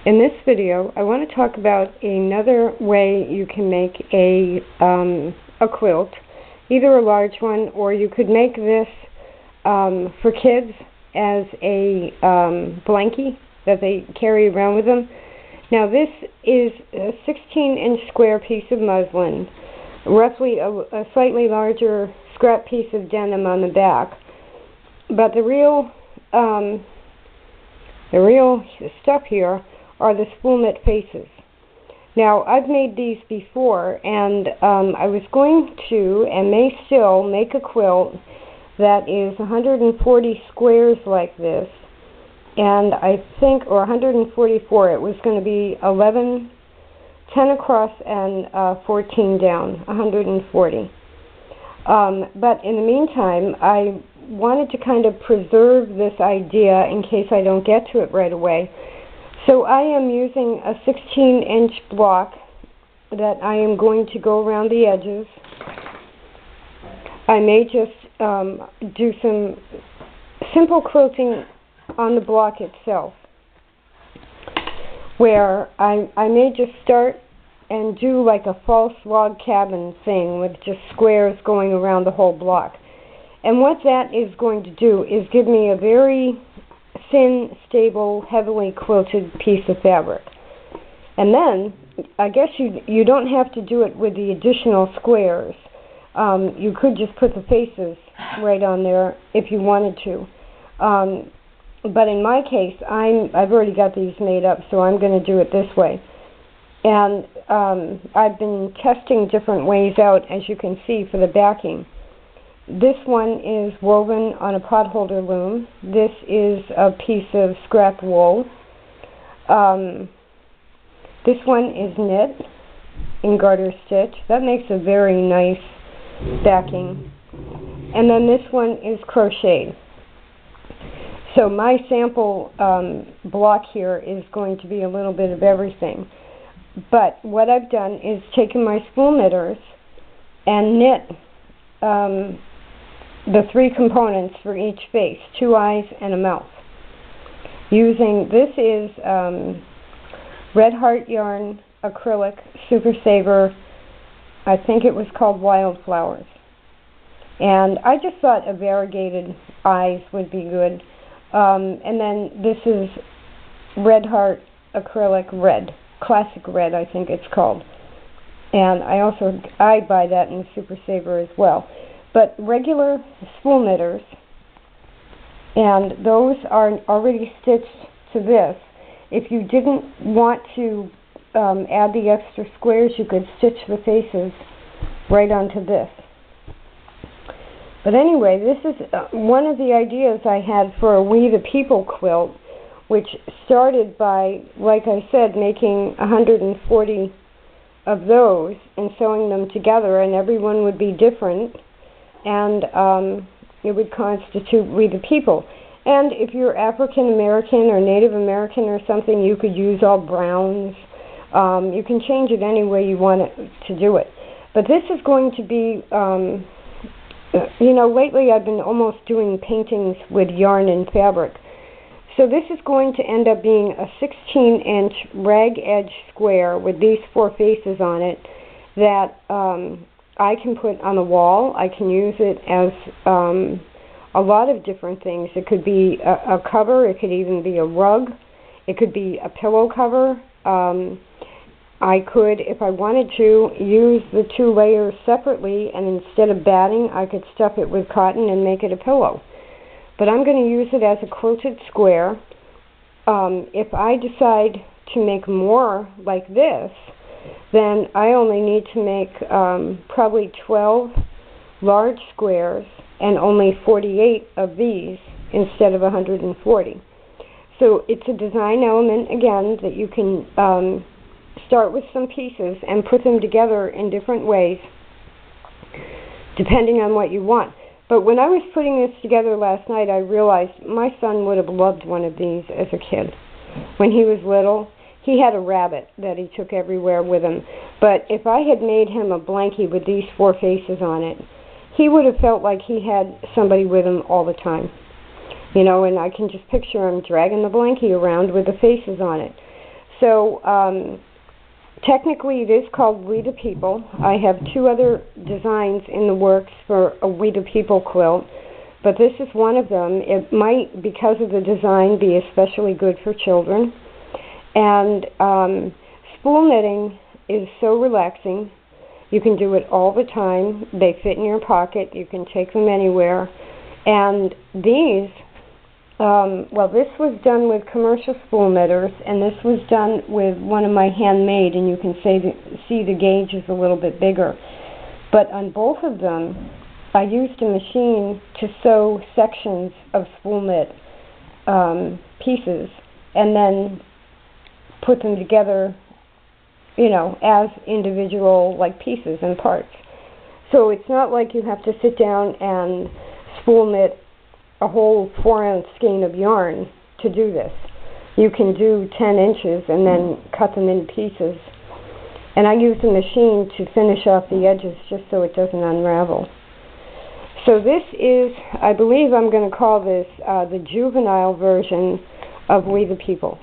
In this video, I want to talk about another way you can make a quilt, either a large one, or you could make this for kids as a blankie that they carry around with them. Now this is a 16-inch square piece of muslin, roughly a slightly larger scrap piece of denim on the back, but the real stuff here are the spool knit faces. Now, I've made these before, and I was going to, and may still, make a quilt that is 140 squares like this, and I think, or 144, it was going to be 10 across and 14 down, 140. But in the meantime, I wanted to kind of preserve this idea in case I don't get to it right away. So I am using a 16-inch block that I am going to go around the edges. I may just do some simple quilting on the block itself, where I may just start and do like a false log cabin thing with just squares going around the whole block. And what that is going to do is give me a very thin, stable, heavily quilted piece of fabric. And then, I guess you don't have to do it with the additional squares. You could just put the faces right on there if you wanted to. But in my case, I've already got these made up, so I'm going to do it this way. And I've been testing different ways out, as you can see, for the backing. This one is woven on a potholder loom. This is a piece of scrap wool. This one is knit in garter stitch. That makes a very nice backing. And then this one is crocheted. So my sample block here is going to be a little bit of everything. But what I've done is taken my spool knitters and knit the three components for each face, 2 eyes and a mouth. This is Red Heart yarn, acrylic, Super Saver, I think it was called Wildflowers. And I just thought a variegated eyes would be good. And then this is Red Heart acrylic red, classic red I think it's called. And I buy that in Super Saver as well. But regular spool knitters, and those are already stitched to this. If you didn't want to add the extra squares, you could stitch the faces right onto this. But anyway, this is one of the ideas I had for a We the People quilt, which started by, like I said, making 140 of those and sewing them together, and everyone would be different. And it would constitute We the People. And if you're African American or Native American or something, you could use all browns. You can change it any way you want it to do it. But this is going to be, lately I've been almost doing paintings with yarn and fabric. So this is going to end up being a 16-inch rag edge square with these 4 faces on it that I can put on the wall. I can use it as a lot of different things. It could be a cover. It could even be a rug. It could be a pillow cover. I could, if I wanted to, use the 2 layers separately, and instead of batting, I could stuff it with cotton and make it a pillow. But I'm going to use it as a quilted square. If I decide to make more like this, then I only need to make probably 12 large squares and only 48 of these instead of 140. So it's a design element, again, that you can start with some pieces and put them together in different ways depending on what you want. But when I was putting this together last night, I realized my son would have loved one of these as a kid. When he was little, he had a rabbit that he took everywhere with him. But if I had made him a blankie with these 4 faces on it, he would have felt like he had somebody with him all the time. And I can just picture him dragging the blankie around with the faces on it. So technically it is called We the People. I have 2 other designs in the works for a We the People quilt, but this is one of them. It might, because of the design, be especially good for children. And spool knitting is so relaxing. You can do it all the time. They fit in your pocket. You can take them anywhere. And these, well, this was done with commercial spool knitters, and this was done with one of my handmade, and you can see the gauge is a little bit bigger. But on both of them, I used a machine to sew sections of spool knit pieces, and then put them together, you know, as individual like pieces and parts. So it's not like you have to sit down and spool knit a whole 4-ounce skein of yarn to do this. You can do 10 inches and then cut them in pieces. And I use a machine to finish off the edges just so it doesn't unravel. So this is, I believe I'm going to call this the juvenile version of We the People.